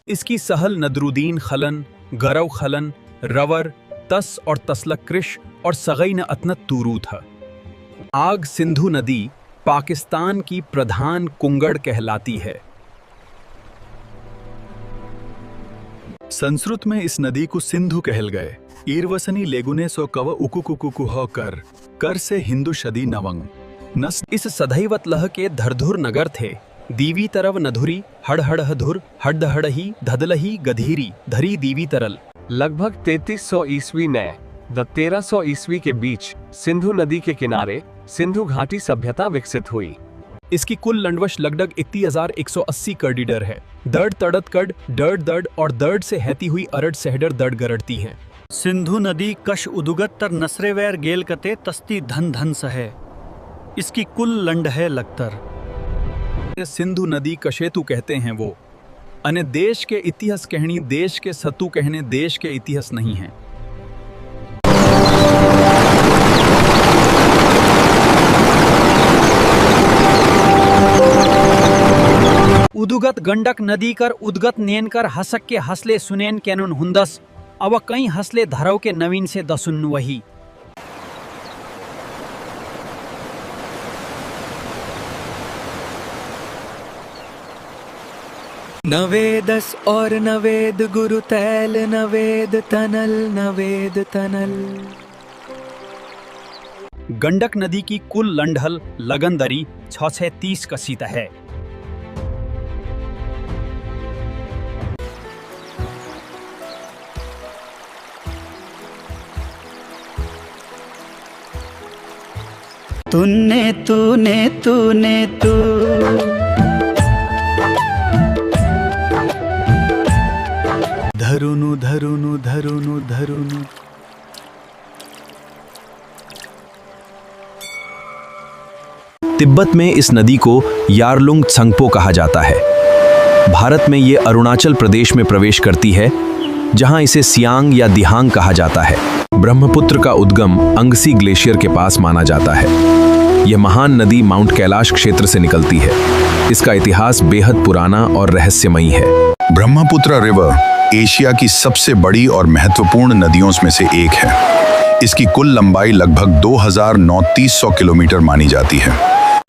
इसकी सहल नदरुद्दीन खलन, गरव खलन, रवर, तस और तसलक कृश और सगई न अतनत तूरू था। आग सिंधु नदी पाकिस्तान की प्रधान कुंगड़ कहलाती है। संस्कृत में इस नदी को सिंधु कहल गए। ईरवसनी लेगुने सो कव उकुकुकुकु हो कर से हिंदू शदी नवंग नस। इस सदैवत लह के धरधुर नगर थे। दीवी तरव नधुरी हड़हड़ धुर हड़दहड़ही धदलही गधीरी धरी दीवी तरल। लगभग 3300 ईस्वी ने 1300 ईस्वी के बीच सिंधु नदी के किनारे सिंधु घाटी सभ्यता विकसित हुई। इसकी कुल लंडवश लगभग 3180 किलोमीटर है। दर्द तड़त कड दर्द दर्द और दर्द से हैती हुई अरड सहडर दर्द गरड़ती है। सिंधु नदी कश उदुगत तर नसरेवैर गेल कते तस्ती धन धन सहे। इसकी कुल लंड है लगतर। सिंधु नदी कशेतु कहते हैं वो। अने देश के इतिहास कहनी देश के सतु कहने देश के इतिहास नहीं है। उदुगत गंडक नदी कर उदगत नेन कर हसक के हसले सुनेन कैनुन हुंदस अव कई हसले धरव के नवीन से दसुन वही। नवेदस और नवेद गुरु तैल नवेद तनल। गंडक नदी की कुल लंढल लगनदरी 630 कसीत है। तूने तू धरुनु। तिब्बत में इस नदी को यारलुंग त्संगपो कहा जाता है। भारत में ये अरुणाचल प्रदेश में प्रवेश करती है, जहां इसे सियांग या दिहांग कहा जाता है। ब्रह्मपुत्र का उद्गम अंगसी ग्लेशियर के पास माना जाता है। यह महान नदी माउंट कैलाश क्षेत्र से निकलती है। इसका इतिहास बेहद पुराना और रहस्यमयी है। ब्रह्मपुत्र रिवर एशिया की सबसे बड़ी और महत्वपूर्ण नदियों में से एक है। इसकी कुल लंबाई लगभग 2930 किलोमीटर मानी जाती है।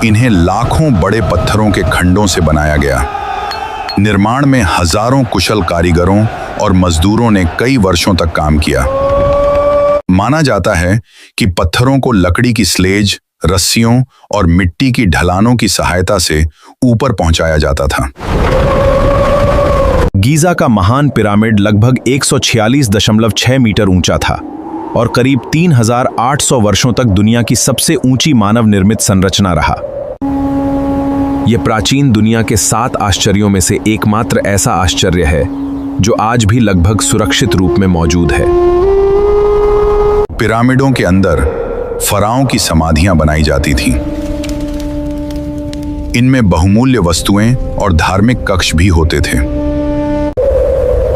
इन्हें लाखों बड़े पत्थरों के खंडों से बनाया गया। निर्माण में हजारों कुशल कारीगरों और मजदूरों ने कई वर्षों तक काम किया। माना जाता है कि पत्थरों को लकड़ी की स्लेज, रस्सियों और मिट्टी की ढलानों की सहायता से ऊपर पहुंचाया जाता था। गीजा का महान पिरामिड लगभग 146.6 मीटर ऊंचा था और करीब 3800 वर्षों तक दुनिया की सबसे ऊंची मानव निर्मित संरचना रहा। यह प्राचीन दुनिया के 7 आश्चर्यों में से एकमात्र ऐसा आश्चर्य है जो आज भी लगभग सुरक्षित रूप में मौजूद है। पिरामिडों के अंदर फराओं की समाधियां बनाई जाती थीं। इनमें बहुमूल्य वस्तुएं और धार्मिक कक्ष भी होते थे।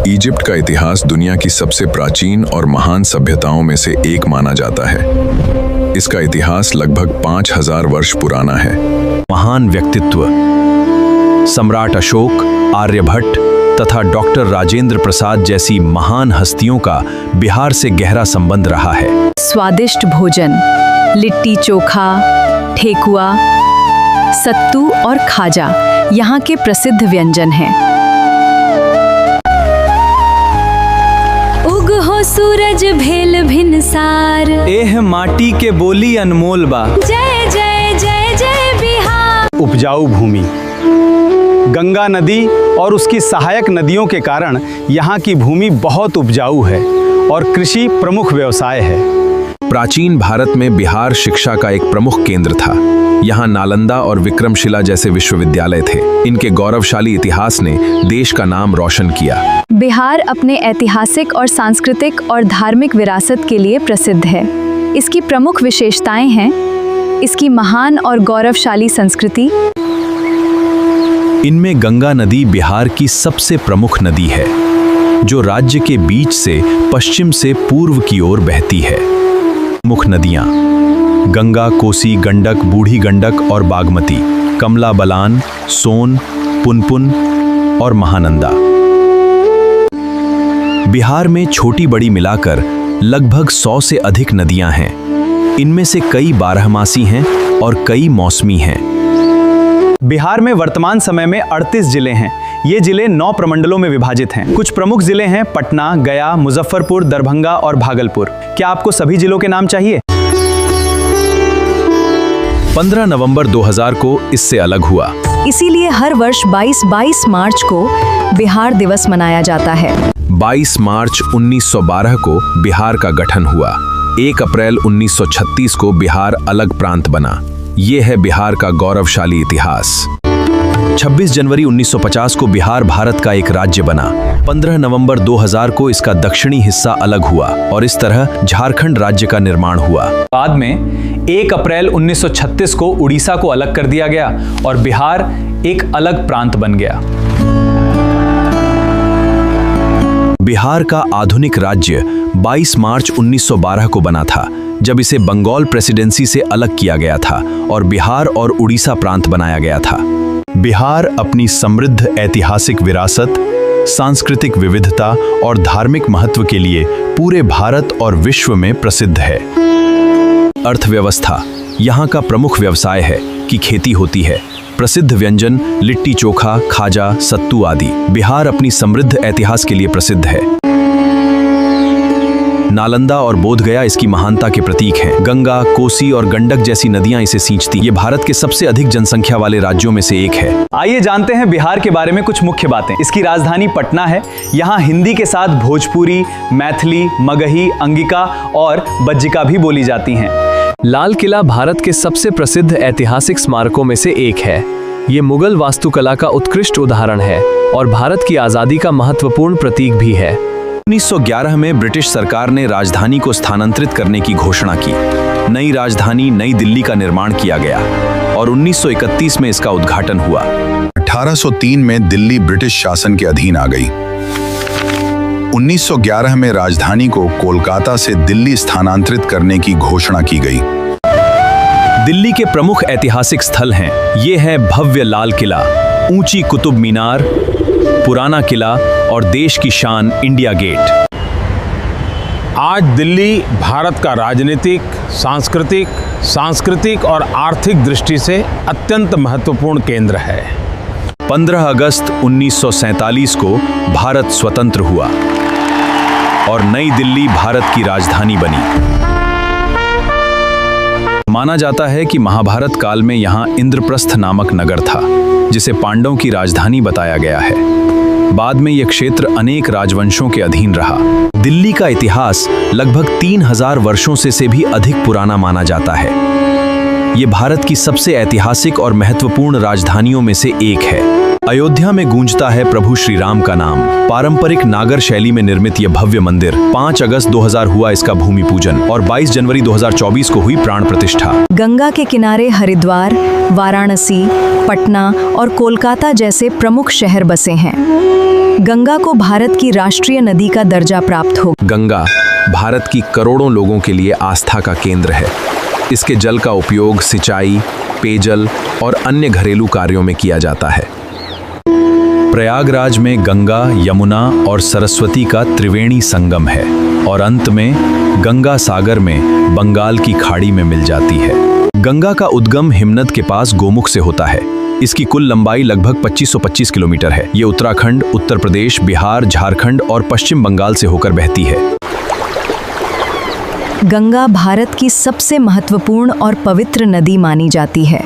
इजिप्ट का इतिहास दुनिया की सबसे प्राचीन और महान सभ्यताओं में से एक माना जाता है। इसका इतिहास लगभग 5000 वर्ष पुराना है। महान व्यक्तित्व सम्राट अशोक, आर्यभट्ट तथा डॉक्टर राजेंद्र प्रसाद जैसी महान हस्तियों का बिहार से गहरा संबंध रहा है। स्वादिष्ट भोजन, लिट्टी चोखा, ठेकुआ, सत्तू और खाजा यहाँ के प्रसिद्ध व्यंजन हैं। उग हो सूरज भेल भिनसार, एह माटी के बोली अनमोल बा। जय जय जय जय बिहार। उपजाऊ भूमि, गंगा नदी और उसकी सहायक नदियों के कारण यहाँ की भूमि बहुत उपजाऊ है और कृषि प्रमुख व्यवसाय है। प्राचीन भारत में बिहार शिक्षा का एक प्रमुख केंद्र था। यहाँ नालंदा और विक्रमशिला जैसे विश्वविद्यालय थे। इनके गौरवशाली इतिहास ने देश का नाम रोशन किया। बिहार अपने ऐतिहासिक और सांस्कृतिक और धार्मिक विरासत के लिए प्रसिद्ध है। इसकी प्रमुख विशेषताएं हैं इसकी महान और गौरवशाली संस्कृति। इनमें गंगा नदी बिहार की सबसे प्रमुख नदी है, जो राज्य के बीच से पश्चिम से पूर्व की ओर बहती है। मुख्य नदियां गंगा, कोसी, गंडक, बूढ़ी गंडक और बागमती, कमला बलान, सोन, पुनपुन और महानंदा। बिहार में छोटी बड़ी मिलाकर लगभग 100 से अधिक नदियां हैं। इनमें से कई बारहमासी हैं और कई मौसमी हैं। बिहार में वर्तमान समय में 38 जिले हैं। ये जिले 9 प्रमंडलों में विभाजित हैं। कुछ प्रमुख जिले हैं पटना, गया, मुजफ्फरपुर, दरभंगा और भागलपुर। क्या आपको सभी जिलों के नाम चाहिए? 15 नवंबर 2000 को इससे अलग हुआ। इसीलिए हर वर्ष 22 मार्च को बिहार दिवस मनाया जाता है। 22 मार्च 1912 को बिहार का गठन हुआ। 1 अप्रैल 1936 को बिहार अलग प्रांत बना। ये है बिहार का गौरवशाली इतिहास। 26 जनवरी 1950 को बिहार भारत का एक राज्य बना। 15 नवंबर 2000 को इसका दक्षिणी हिस्सा अलग हुआ और इस तरह झारखंड राज्य का निर्माण हुआ। बाद में 1 अप्रैल 1936 को उड़ीसा को अलग कर दिया गया और बिहार एक अलग प्रांत बन गया। बिहार का आधुनिक राज्य 22 मार्च 1912 को बना था, जब इसे बंगाल प्रेसिडेंसी से अलग किया गया था और बिहार और उड़ीसा प्रांत बनाया गया था। बिहार अपनी समृद्ध ऐतिहासिक विरासत, सांस्कृतिक विविधता और धार्मिक महत्व के लिए पूरे भारत और विश्व में प्रसिद्ध है। अर्थव्यवस्था यहाँ का प्रमुख व्यवसाय है कि खेती होती है। प्रसिद्ध व्यंजन लिट्टी चोखा, खाजा, सत्तू आदि। बिहार अपनी समृद्ध इतिहास के लिए प्रसिद्ध है। नालंदा और बोधगया इसकी महानता के प्रतीक हैं। गंगा, कोसी और गंडक जैसी नदियां इसे सींचती। ये भारत के सबसे अधिक जनसंख्या वाले राज्यों में से एक है। आइए जानते हैं बिहार के बारे में कुछ मुख्य बातें। इसकी राजधानी पटना है। यहाँ हिंदी के साथ भोजपुरी, मैथिली, मगही, अंगिका और बज्जिका भी बोली जाती हैं। लाल किला भारत के सबसे प्रसिद्ध ऐतिहासिक स्मारकों में से एक है। ये मुगल वास्तुकला का उत्कृष्ट उदाहरण है और भारत की आज़ादी का महत्वपूर्ण प्रतीक भी है। 1911 में ब्रिटिश सरकार ने राजधानी को स्थानांतरित करने की घोषणा की। नई राजधानी नई दिल्ली का निर्माण किया गया और 1931 में इसका उद्घाटन हुआ। 1803 में दिल्ली ब्रिटिश शासन के अधीन आ गई। 1911 में राजधानी को कोलकाता से दिल्ली स्थानांतरित करने की घोषणा की गई। दिल्ली के प्रमुख ऐतिहासिक स्थल हैं। ये है भव्य लाल किला, ऊंची कुतुब मीनार, पुराना किला और देश की शान इंडिया गेट। आज दिल्ली भारत का राजनीतिक, सांस्कृतिक और आर्थिक दृष्टि से अत्यंत महत्वपूर्ण केंद्र है। 15 अगस्त 1947 को भारत स्वतंत्र हुआ और नई दिल्ली भारत की राजधानी बनी। माना जाता है कि महाभारत काल में यहाँ इंद्रप्रस्थ नामक नगर था, जिसे पांडवों की राजधानी बताया गया है। बाद में यह क्षेत्र अनेक राजवंशों के अधीन रहा। दिल्ली का इतिहास लगभग 3000 वर्षों से भी अधिक पुराना माना जाता है। ये भारत की सबसे ऐतिहासिक और महत्वपूर्ण राजधानियों में से एक है। अयोध्या में गूंजता है प्रभु श्री राम का नाम। पारंपरिक नागर शैली में निर्मित यह भव्य मंदिर 5 अगस्त 2000 हुआ इसका भूमि पूजन और 22 जनवरी 2024 को हुई प्राण प्रतिष्ठा। गंगा के किनारे हरिद्वार, वाराणसी, पटना और कोलकाता जैसे प्रमुख शहर बसे हैं। गंगा को भारत की राष्ट्रीय नदी का दर्जा प्राप्त हो। गंगा भारत की करोड़ों लोगों के लिए आस्था का केंद्र है। इसके जल का उपयोग सिंचाई, पेयजल और अन्य घरेलू कार्यों में किया जाता है। प्रयागराज में गंगा, यमुना और सरस्वती का त्रिवेणी संगम है और अंत में गंगा सागर में बंगाल की खाड़ी में मिल जाती है। गंगा का उद्गम हिमनद के पास गोमुख से होता है। इसकी कुल लंबाई लगभग 2525 किलोमीटर है। ये उत्तराखंड, उत्तर प्रदेश, बिहार, झारखंड और पश्चिम बंगाल से होकर बहती है। गंगा भारत की सबसे महत्वपूर्ण और पवित्र नदी मानी जाती है।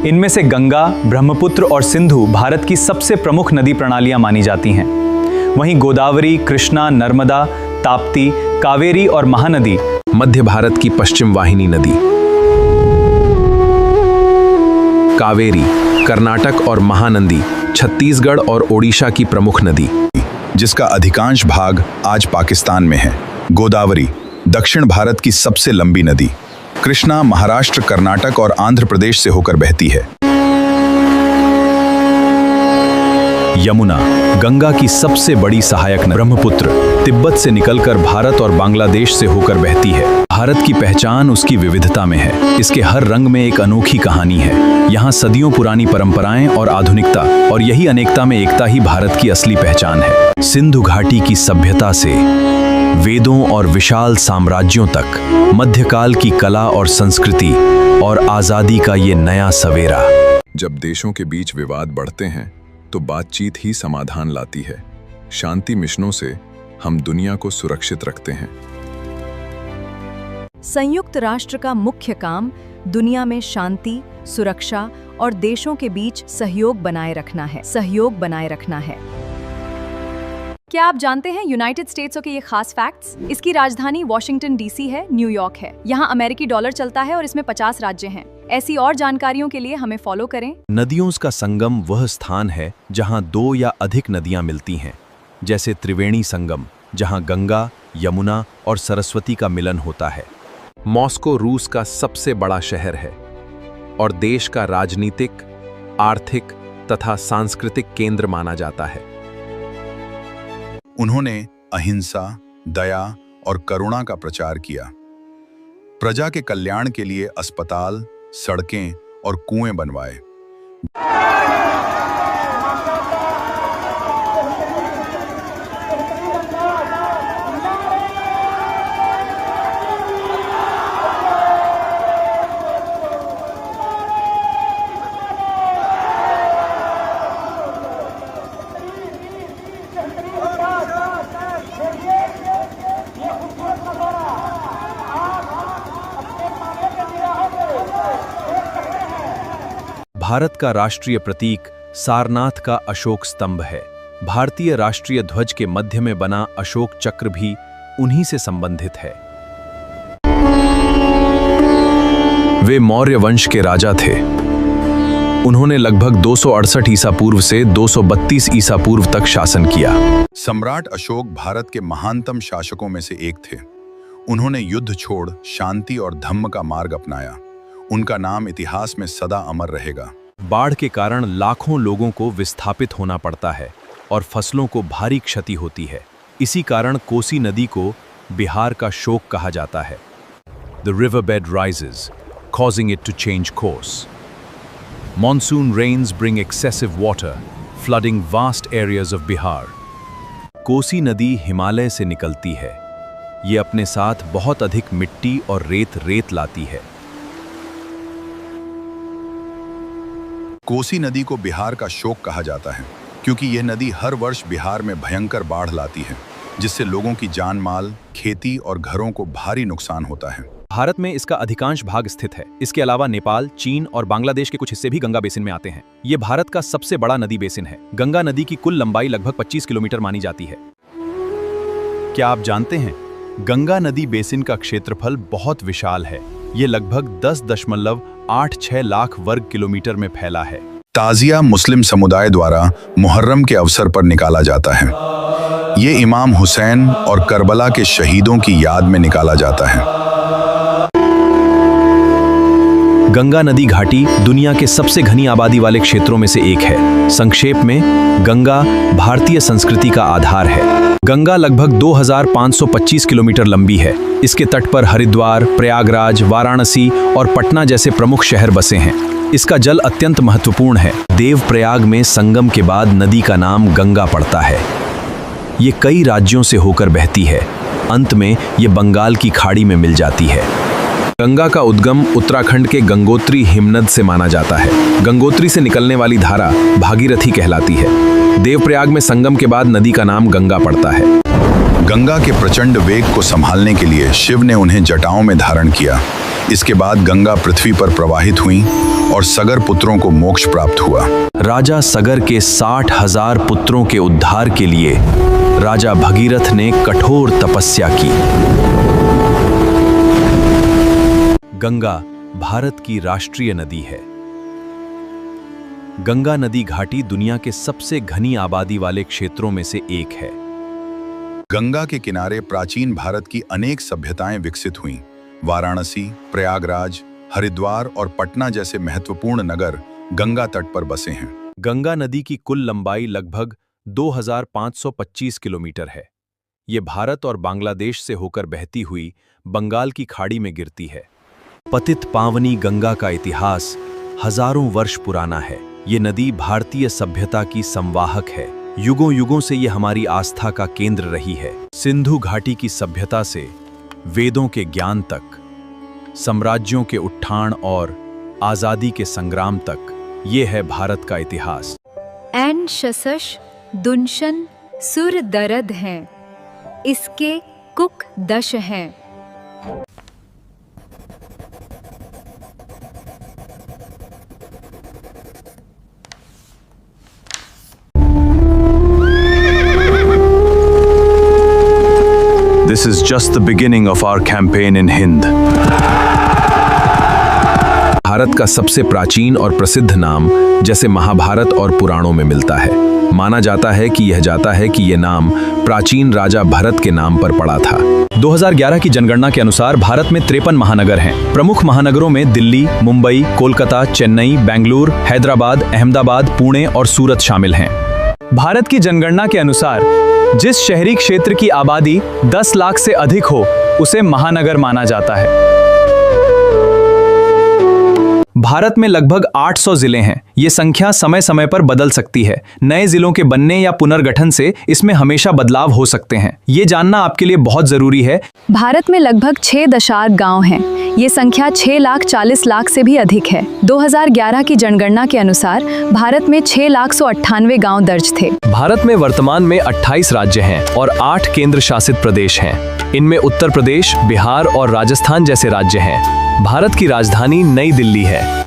इनमें से गंगा, ब्रह्मपुत्र और सिंधु भारत की सबसे प्रमुख नदी प्रणालियां मानी जाती हैं। वहीं गोदावरी, कृष्णा, नर्मदा, ताप्ती, कावेरी और महानदी मध्य भारत की पश्चिम वाहिनी नदी। कावेरी कर्नाटक और महानदी छत्तीसगढ़ और ओडिशा की प्रमुख नदी, जिसका अधिकांश भाग आज पाकिस्तान में है। गोदावरी दक्षिण भारत की सबसे लंबी नदी। कृष्णा महाराष्ट्र, कर्नाटक और आंध्र प्रदेश से होकर बहती है। यमुना गंगा की सबसे बड़ी सहायक नदी। ब्रह्मपुत्र तिब्बत से निकलकर भारत और बांग्लादेश से होकर बहती है। भारत की पहचान उसकी विविधता में है। इसके हर रंग में एक अनोखी कहानी है। यहाँ सदियों पुरानी परंपराएं और आधुनिकता, और यही अनेकता में एकता ही भारत की असली पहचान है। सिंधु घाटी की सभ्यता से वेदों और विशाल साम्राज्यों तक, मध्यकाल की कला और संस्कृति और आजादी का ये नया सवेरा। जब देशों के बीच विवाद बढ़ते हैं तो बातचीत ही समाधान लाती है। शांति मिशनों से हम दुनिया को सुरक्षित रखते हैं। संयुक्त राष्ट्र का मुख्य काम दुनिया में शांति, सुरक्षा और देशों के बीच सहयोग बनाए रखना है। क्या आप जानते हैं यूनाइटेड स्टेट्स के ये खास फैक्ट्स? इसकी राजधानी वॉशिंगटन डीसी है, न्यूयॉर्क है। यहाँ अमेरिकी डॉलर चलता है और इसमें 50 राज्य हैं। ऐसी और जानकारियों के लिए हमें फॉलो करें। नदियों का संगम वह स्थान है जहाँ 2 या अधिक नदियाँ मिलती हैं, जैसे त्रिवेणी संगम, जहाँ गंगा, यमुना और सरस्वती का मिलन होता है। मॉस्को रूस का सबसे बड़ा शहर है और देश का राजनीतिक, आर्थिक तथा सांस्कृतिक केंद्र माना जाता है। उन्होंने अहिंसा, दया और करुणा का प्रचार किया। प्रजा के कल्याण के लिए अस्पताल, सड़कें और कुएं बनवाए। भारत का राष्ट्रीय प्रतीक सारनाथ का अशोक स्तंभ है। भारतीय राष्ट्रीय ध्वज के मध्य में बना अशोक चक्र भी उन्हीं से संबंधित है। वे मौर्य वंश के राजा थे। उन्होंने लगभग 268 ईसा पूर्व से 232 ईसा पूर्व तक शासन किया। सम्राट अशोक भारत के महानतम शासकों में से एक थे। उन्होंने युद्ध छोड़ शांति और धम्म का मार्ग अपनाया। उनका नाम इतिहास में सदा अमर रहेगा। बाढ़ के कारण लाखों लोगों को विस्थापित होना पड़ता है और फसलों को भारी क्षति होती है। इसी कारण कोसी नदी को बिहार का शोक कहा जाता है। The riverbed rises, causing it to change course. Monsoon rains bring excessive water, flooding vast areas of Bihar. Kosi नदी हिमालय से निकलती है। ये अपने साथ बहुत अधिक मिट्टी और रेत लाती है। कोसी नदी को बिहार का शोक कहा जाता है क्योंकि यह नदी हर वर्ष बिहार में भयंकर बाढ़ लाती है, जिससे लोगों की जान माल, खेती और घरों को भारी नुकसान होता है। भारत में इसका अधिकांश भाग स्थित है। इसके अलावा नेपाल, चीन और बांग्लादेश के कुछ हिस्से भी गंगा बेसिन में आते हैं। ये भारत का सबसे बड़ा नदी बेसिन है। गंगा नदी की कुल लंबाई लगभग 25 किलोमीटर मानी जाती है। क्या आप जानते हैं, गंगा नदी बेसिन का क्षेत्रफल बहुत विशाल है। ये लगभग 10.86 लाख वर्ग किलोमीटर में फैला है। ताजिया मुस्लिम समुदाय द्वारा मुहर्रम के अवसर पर निकाला जाता है। ये इमाम हुसैन और करबला के शहीदों की याद में निकाला जाता है। गंगा नदी घाटी दुनिया के सबसे घनी आबादी वाले क्षेत्रों में से एक है। संक्षेप में, गंगा भारतीय संस्कृति का आधार है। गंगा लगभग 2525 किलोमीटर लंबी है। इसके तट पर हरिद्वार, प्रयागराज, वाराणसी और पटना जैसे प्रमुख शहर बसे हैं। इसका जल अत्यंत महत्वपूर्ण है। देवप्रयाग में संगम के बाद नदी का नाम गंगा पड़ता है। ये कई राज्यों से होकर बहती है। अंत में ये बंगाल की खाड़ी में मिल जाती है। गंगा का उद्गम उत्तराखंड के गंगोत्री हिमनद से माना जाता है। गंगोत्री से निकलने वाली धारा भागीरथी कहलाती है। देवप्रयाग में संगम के बाद नदी का नाम गंगा पड़ता है। गंगा के प्रचंड वेग को संभालने के लिए शिव ने उन्हें जटाओं में धारण किया। इसके बाद गंगा पृथ्वी पर प्रवाहित हुई और सगर पुत्रों को मोक्ष प्राप्त हुआ। राजा सगर के 60,000 पुत्रों के उद्धार के लिए राजा भगीरथ ने कठोर तपस्या की। गंगा भारत की राष्ट्रीय नदी है। गंगा नदी घाटी दुनिया के सबसे घनी आबादी वाले क्षेत्रों में से एक है। गंगा के किनारे प्राचीन भारत की अनेक सभ्यताएं विकसित हुईं। वाराणसी, प्रयागराज, हरिद्वार और पटना जैसे महत्वपूर्ण नगर गंगा तट पर बसे हैं। गंगा नदी की कुल लंबाई लगभग 2525 किलोमीटर है। ये भारत और बांग्लादेश से होकर बहती हुई बंगाल की खाड़ी में गिरती है। पतित पावनी गंगा का इतिहास हजारों वर्ष पुराना है। ये नदी भारतीय सभ्यता की संवाहक है। युगों युगों से ये हमारी आस्था का केंद्र रही है। सिंधु घाटी की सभ्यता से वेदों के ज्ञान तक, साम्राज्यों के उत्थान और आजादी के संग्राम तक, ये है भारत का इतिहास। एन शशश दुनशन सुर दरद हैं, इसके कुक दश हैं। This is just the beginning of our campaign in Hind. Bharat का सबसे प्राचीन और प्रसिद्ध नाम जैसे महाभारत और पुराणों में मिलता है। माना जाता है कि यह नाम प्राचीन राजा भरत के नाम पर पड़ा था। 2011 की जनगणना के अनुसार भारत में 53 महानगर हैं। प्रमुख महानगरों में दिल्ली, मुंबई, कोलकाता, चेन्नई, बेंगलुरु, हैदराबाद, अहमदाबाद, पुणे और सूरत शामिल हैं। भारत की जनगणना के अनुसार जिस शहरी क्षेत्र की आबादी 10 लाख से अधिक हो, उसे महानगर माना जाता है। भारत में लगभग 800 जिले हैं। ये संख्या समय समय पर बदल सकती है। नए जिलों के बनने या पुनर्गठन से इसमें हमेशा बदलाव हो सकते हैं। ये जानना आपके लिए बहुत जरूरी है। भारत में लगभग 6 गांव हैं। ये संख्या 6,40,00,000 से भी अधिक है। 2011 की जनगणना के अनुसार भारत में 6,98,000 गांव दर्ज थे। भारत में वर्तमान में 28 राज्य हैं और 8 केंद्र शासित प्रदेश हैं। इनमें उत्तर प्रदेश, बिहार और राजस्थान जैसे राज्य हैं। भारत की राजधानी नई दिल्ली है।